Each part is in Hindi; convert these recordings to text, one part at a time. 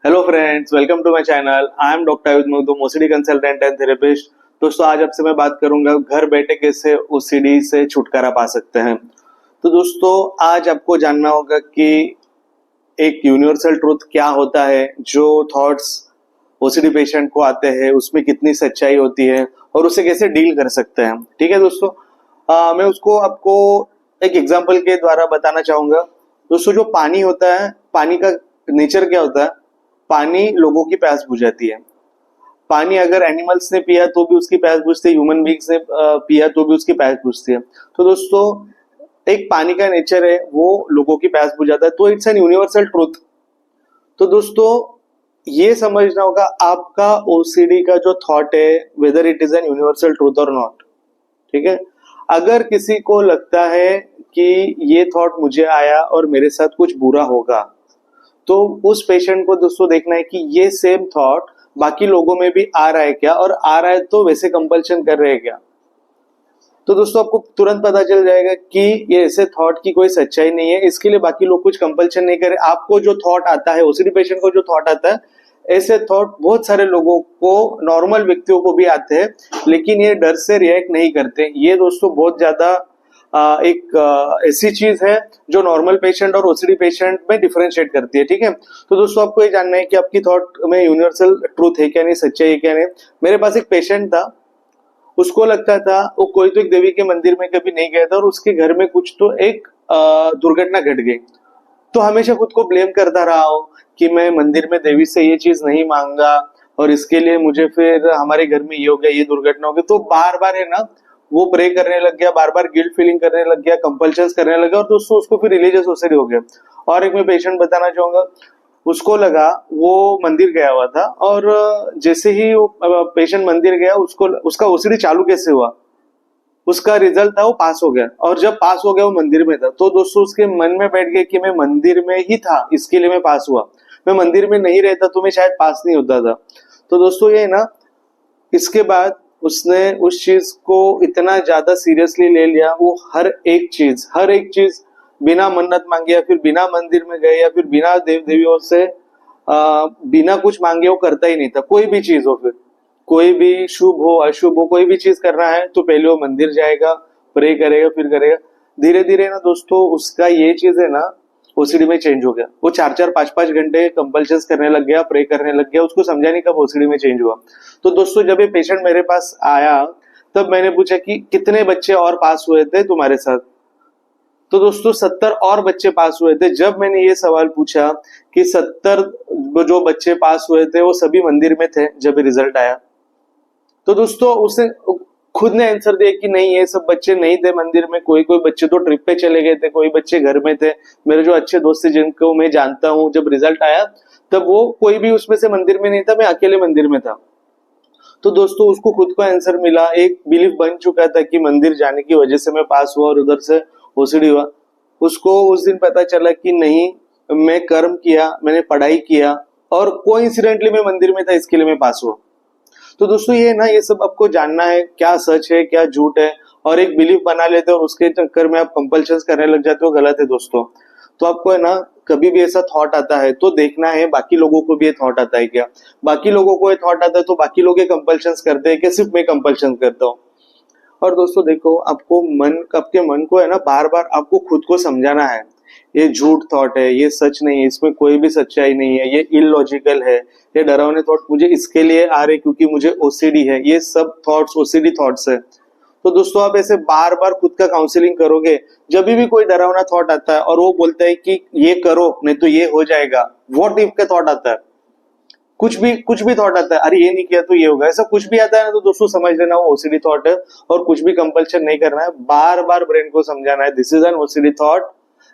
Hello friends, welcome to my channel. I am doctor Ayudh Makhdoom, OCD consultant and therapist. दोस्तों, आज आपसे मैं बात करूंगा घर बैठे कैसे ओसीडी से छुटकारा पा सकते हैं। तो दोस्तों, आज आपको जानना होगा कि एक यूनिवर्सल ट्रूथ क्या होता है। जो थॉट्स ओसीडी पेशेंट को आते हैं उसमें कितनी सच्चाई होती है और उसे कैसे डील कर सकते हैं। ठीक है दोस्तों, मैं उसको आपको एक एग्जांपल के द्वारा बताना चाहूंगा। दोस्तों, जो पानी होता है, पानी का नेचर क्या होता है? पानी लोगों की प्यास बुझाती है। पानी अगर एनिमल्स ने पिया तो भी उसकी प्यास बुझती है, ह्यूमन बींग्स ने पिया तो भी उसकी प्यास बुझती है। तो दोस्तों, एक पानी का नेचर है, वो लोगों की प्यास बुझाता है, तो इट्स एन यूनिवर्सल ट्रूथ। तो दोस्तों, ये समझना होगा आपका ओसीडी का जो थॉट है, whether it is an universal truth और नॉट। ठीक है, अगर किसी को लगता है कि ये थॉट मुझे आया और मेरे साथ कुछ बुरा होगा, तो उस पेशेंट को दोस्तों देखना है कि ये सेम थॉट बाकी लोगों में भी आ रहा है क्या, और आ रहा है तो वैसे कंपल्शन कर रहे हैं क्या। तो दोस्तों, आपको तुरंत पता चल जाएगा कि ये ऐसे थॉट की कोई सच्चाई नहीं है, इसके लिए बाकी लोग कुछ कंपल्शन नहीं करे। आपको जो थॉट आता है, ओसीडी पेशेंट को जो थॉट आता है, ऐसे थॉट बहुत सारे लोगों को, नॉर्मल व्यक्तियों को भी आते हैं, लेकिन ये डर से रिएक्ट नहीं करते। ये दोस्तों बहुत ज्यादा एक ऐसी चीज है जो नॉर्मल पेशेंट और ओसीडी पेशेंट में डिफरेंशिएट करती है। ठीक है, तो दोस्तों, आपको ये जानना है कि आपकी थॉट में यूनिवर्सल ट्रूथ है क्या नहीं, सच्चाई है क्या नहीं। मेरे पास एक पेशेंट था, उसको लगता था वो कोई तो एक देवी के मंदिर में कभी नहीं गया था और उसके घर में कुछ तो एक दुर्घटना घट गई। तो हमेशा खुद को ब्लेम करता रहा हो कि मैं मंदिर में देवी से ये चीज नहीं मांगा और इसके लिए मुझे फिर हमारे घर में ये हो गया, ये दुर्घटना हो गई। तो बार बार है ना, वो प्रे करने लग गया, बार बार गिल्ट फीलिंग करने लग गया, कंपल्शंस करने लगा, और दोस्तों उसको फिर रिलीजियस ओसीडी हो गया। और एक मैं पेशेंट बताना चाहूंगा, उसको लगा, वो मंदिर गया हुआ था और जैसे ही वो पेशेंट मंदिर गया, उसको उसका ओसीडी चालू कैसे हुआ, उसका रिजल्ट था वो पास हो गया, और जब पास हो गया वो मंदिर में था। तो दोस्तों, उसके मन में बैठ गया कि मैं मंदिर में ही था इसके लिए मैं पास हुआ, मैं मंदिर में नहीं रहता तो मैं शायद पास नहीं होता था। तो दोस्तों, ये ना, इसके बाद उसने उस चीज को इतना ज्यादा सीरियसली ले लिया, वो हर एक चीज बिना मन्नत मांगे या फिर बिना मंदिर में गए या फिर बिना देव देवियों से बिना कुछ मांगे वो करता ही नहीं था। कोई भी चीज हो, फिर कोई भी शुभ हो अशुभ हो, कोई भी चीज करना है तो पहले वो मंदिर जाएगा, प्रे करेगा, फिर करेगा। धीरे धीरे ना दोस्तों, उसका ये चीज है ना, ओसीडी में चेंज हो गया। वो 4-4 5-5 घंटे कंपल्शन करने लग गया, प्रे करने लग गया। उसको समझा नहीं कब ओसीडी में चेंज हुआ। तो दोस्तों, जब ये पेशेंट मेरे पास आया, तब मैंने पूछा कि कितने बच्चे और पास हुए थे तुम्हारे साथ। तो दोस्तों, 70 और बच्चे पास हुए थे। जब मैंने ये सवाल पूछा कि 70 जो बच्चे पास हुए थे वो सभी मंदिर में थे जब रिजल्ट आया, तो दोस्तों उसने खुद ने आंसर दिया कि नहीं, ये सब बच्चे नहीं थे मंदिर में, कोई कोई बच्चे तो ट्रिप पे चले गए थे, कोई बच्चे घर में थे। मेरे जो अच्छे दोस्त थे जिनको मैं जानता हूँ, जब रिजल्ट आया तब वो कोई भी उसमें से मंदिर में नहीं था, मैं अकेले मंदिर में था। तो दोस्तों, उसको खुद को आंसर मिला, एक बिलीफ बन चुका था कि मंदिर जाने की वजह से मैं पास हुआ और उधर से ओसीडी हुआ। उसको उस दिन पता चला कि नहीं, मैं कर्म किया, मैंने पढ़ाई किया और कोइंसिडेंटली मैं मंदिर में था, इसके लिए मैं पास हुआ। तो दोस्तों, ये ना, ये सब आपको जानना है, क्या सच है क्या झूठ है, और एक बिलीफ बना लेते हो और उसके चक्कर में आप कंपल्शंस करने लग जाते हो, गलत है दोस्तों। तो आपको है ना, कभी भी ऐसा थॉट आता है तो देखना है बाकी लोगों को भी ये थॉट आता है क्या। बाकी लोगों को ये थॉट आता है तो बाकी लोग ये कंपल्शंस करते हैं कि सिर्फ मैं कंपल्शन करता हूँ। और दोस्तों देखो, आपके मन को है ना, बार बार आपको खुद को समझाना है, ये झूठ थॉट है, ये सच नहीं है, इसमें कोई भी सच्चाई नहीं है, ये इलॉजिकल है, ये डरावने थॉट मुझे इसके लिए आ रहे क्योंकि मुझे ओसीडी है, ये सब थॉट्स ओसीडी थॉट्स है। तो दोस्तों, आप ऐसे बार बार खुद का काउंसलिंग करोगे, जब भी कोई डरावना थॉट आता है और वो बोलता है कि ये करो नहीं तो ये हो जाएगा, व्हाट इफ का थॉट आता है, कुछ भी थॉट आता है, अरे ये नहीं किया तो ये होगा, ऐसा कुछ भी आता है ना, तो दोस्तों समझ लेना वो ओसीडी थॉट है। और कुछ भी कंपल्शन नहीं करना है, बार बार ब्रेन को समझाना है this is an OCD thought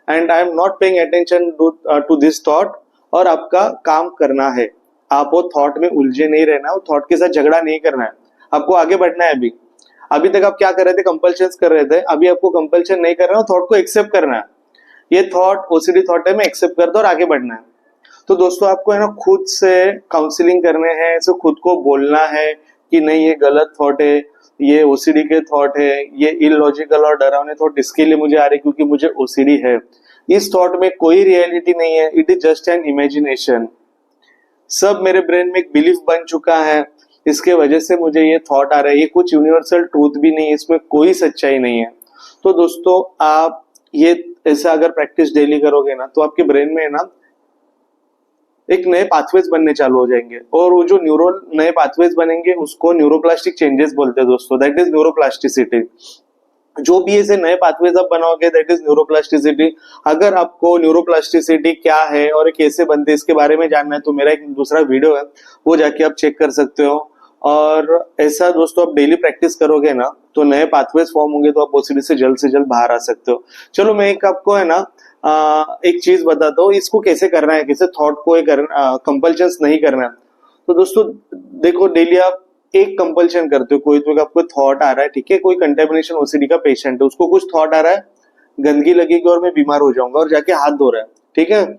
and I am not paying attention to this thought, और आपका काम करना है। आप वो थॉट में उलझे नहीं रहना, वो थॉट के साथ झगड़ा नहीं करना है, आपको आगे बढ़ना है। अभी अभी तक आप क्या कर रहे थे, कंपल्शन कर रहे थे, अभी आपको कंपल्शन नहीं करना है, थॉट को एक्सेप्ट करना है। ये थॉट ओसीडी थॉट है, मैं एक्सेप्ट करता हूँ और आगे बढ़ना है। तो दोस्तों, आपको है ना, खुद से काउंसलिंग करने हैं, ऐसे खुद को बोलना है कि नहीं, ये गलत थॉट है, ये ओसीडी के थॉट है, ये इलॉजिकल और डरावने थॉट इसके लिए मुझे आ रहे क्योंकि मुझे ओसीडी है। इस थॉट में कोई रियलिटी नहीं है, it is just an imagination. सब मेरे ब्रेन में एक बिलीफ बन चुका है, इसके वजह से मुझे ये थॉट आ रहा है। ये कुछ यूनिवर्सल ट्रूथ भी नहीं है, इसमें कोई सच्चाई नहीं है। तो दोस्तों आप ये ऐसा अगर प्रैक्टिस डेली करोगे ना, तो आपके ब्रेन में है ना एक नए पाथवेज बनने चालू हो जाएंगे, और वो जो न्यूरल नए पाथवेज बनेंगे उसको न्यूरोप्लास्टिक चेंजेस बोलते हैं दोस्तों, दैट इज न्यूरोप्लास्टिसिटी। जो भी ऐसे नए पाथवेज आप बनाओगे दैट इज न्यूरोप्लास्टिसिटी। अगर आपको न्यूरोप्लास्टिसिटी क्या है और कैसे बनते हैं इसके बारे में जानना है तो मेरा एक दूसरा वीडियो है, वो जाके आप चेक कर सकते हो। और ऐसा दोस्तों आप डेली प्रैक्टिस करोगे ना तो नए पाथवेज फॉर्म होंगे, तो आप ओसीडी से जल्द बाहर आ सकते हो। चलो मैं एक आपको है ना एक चीज बताता हूँ, इसको कैसे करना है, कैसे थॉट को कंपल्शन नहीं करना है। तो दोस्तों देखो, डेली आप एक कंपल्शन करते हो, कोई तो आपको थॉट आ रहा है, ठीक है, कोई कंटेमिनेशन ओसीडी का पेशेंट है, उसको कुछ थॉट आ रहा है, गंदगी लगेगी और मैं बीमार हो जाऊंगा, और जाके हाथ धो रहा है, ठीक है,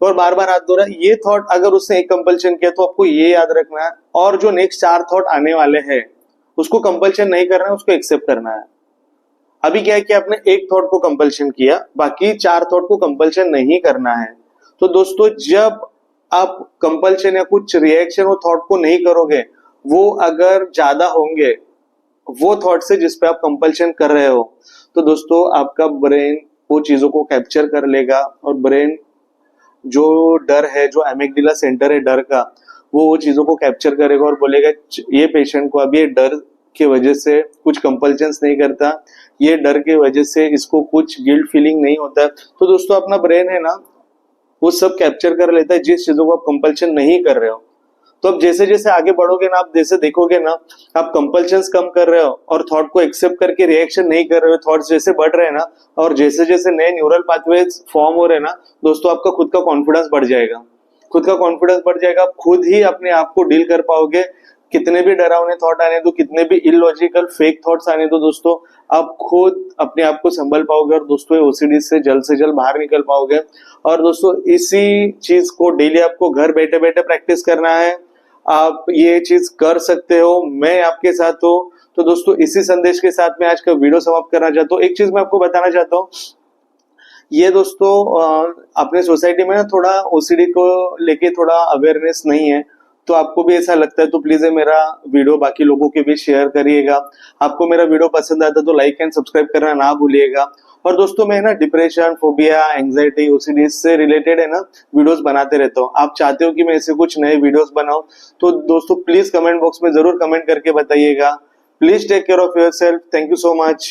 और बार बार हाथ धो रहा है। ये थॉट अगर उसने एक कंपल्शन किया तो आपको ये याद रखना है, और जो नेक्स्ट 4 थॉट आने वाले हैं उसको कंपल्शन नहीं करना है, उसको एक्सेप्ट करना है। अभी क्या है कि आपने एक थॉट को कंपल्शन किया, बाकी 4 थॉट को कंपल्शन नहीं करना है। तो दोस्तों जब आप कंपल्शन या कुछ रिएक्शन वो थॉट को नहीं करोगे, वो अगर ज्यादा होंगे वो थॉट से जिस पे आप कंपल्शन कर रहे हो, तो दोस्तों आपका ब्रेन वो चीजों को कैप्चर कर लेगा, और ब्रेन जो डर है, जो एमिगडाला सेंटर है डर का, वो चीजों को कैप्चर करेगा और बोलेगा ये पेशेंट को अभी ये डर की वजह से कुछ कंपल्शंस नहीं करता, ये डर की वजह से इसको कुछ गिल्ट फीलिंग नहीं होता। तो दोस्तों अपना ब्रेन है ना वो सब कैप्चर कर लेता है जिस चीजों को आप कंपल्शन नहीं कर रहे हो। तो अब जैसे जैसे आगे बढ़ोगे ना, आप जैसे देखोगे ना आप कंपल्शंस कम कर रहे हो और थॉट को एक्सेप्ट करके रिएक्शन नहीं कर रहे हो, थॉट्स जैसे बढ़ रहे हैं ना, और जैसे जैसे नए न्यूरल पाथवेज फॉर्म हो रहे हैं ना दोस्तों, आपका खुद का कॉन्फिडेंस बढ़ जाएगा। खुद का कॉन्फिडेंस बढ़ जाएगा, आप खुद ही अपने आप को डील कर पाओगे। कितने भी डरावने थॉट आने दो, कितने भी इलॉजिकल फेक थॉट्स आने दो दोस्तों, आप खुद अपने आप को संभल पाओगे, और दोस्तों ओसीडी से जल्द बाहर निकल पाओगे। और दोस्तों इसी चीज को डेली आपको घर बैठे बैठे प्रैक्टिस करना है। आप ये चीज कर सकते हो, मैं आपके साथ हूँ। तो दोस्तों इसी संदेश के साथ मैं आज का वीडियो समाप्त करना चाहता हूँ। एक चीज मैं आपको बताना चाहता हूँ, ये दोस्तों अपने सोसाइटी में ना थोड़ा ओसीडी को लेके थोड़ा अवेयरनेस नहीं है, तो आपको भी ऐसा लगता है तो प्लीज मेरा वीडियो बाकी लोगों के भी शेयर करिएगा। आपको मेरा वीडियो पसंद आता तो लाइक एंड सब्सक्राइब करना ना भूलिएगा। और दोस्तों मैं ना डिप्रेशन, फोबिया, एंजाइटी, ओसीडी से रिलेटेड है ना वीडियोस बनाते रहता हूँ। आप चाहते हो कि मैं ऐसे कुछ नए वीडियोस बनाऊं तो दोस्तों प्लीज कमेंट बॉक्स में जरूर कमेंट करके बताइएगा। Please take care of your self. Thank you so much.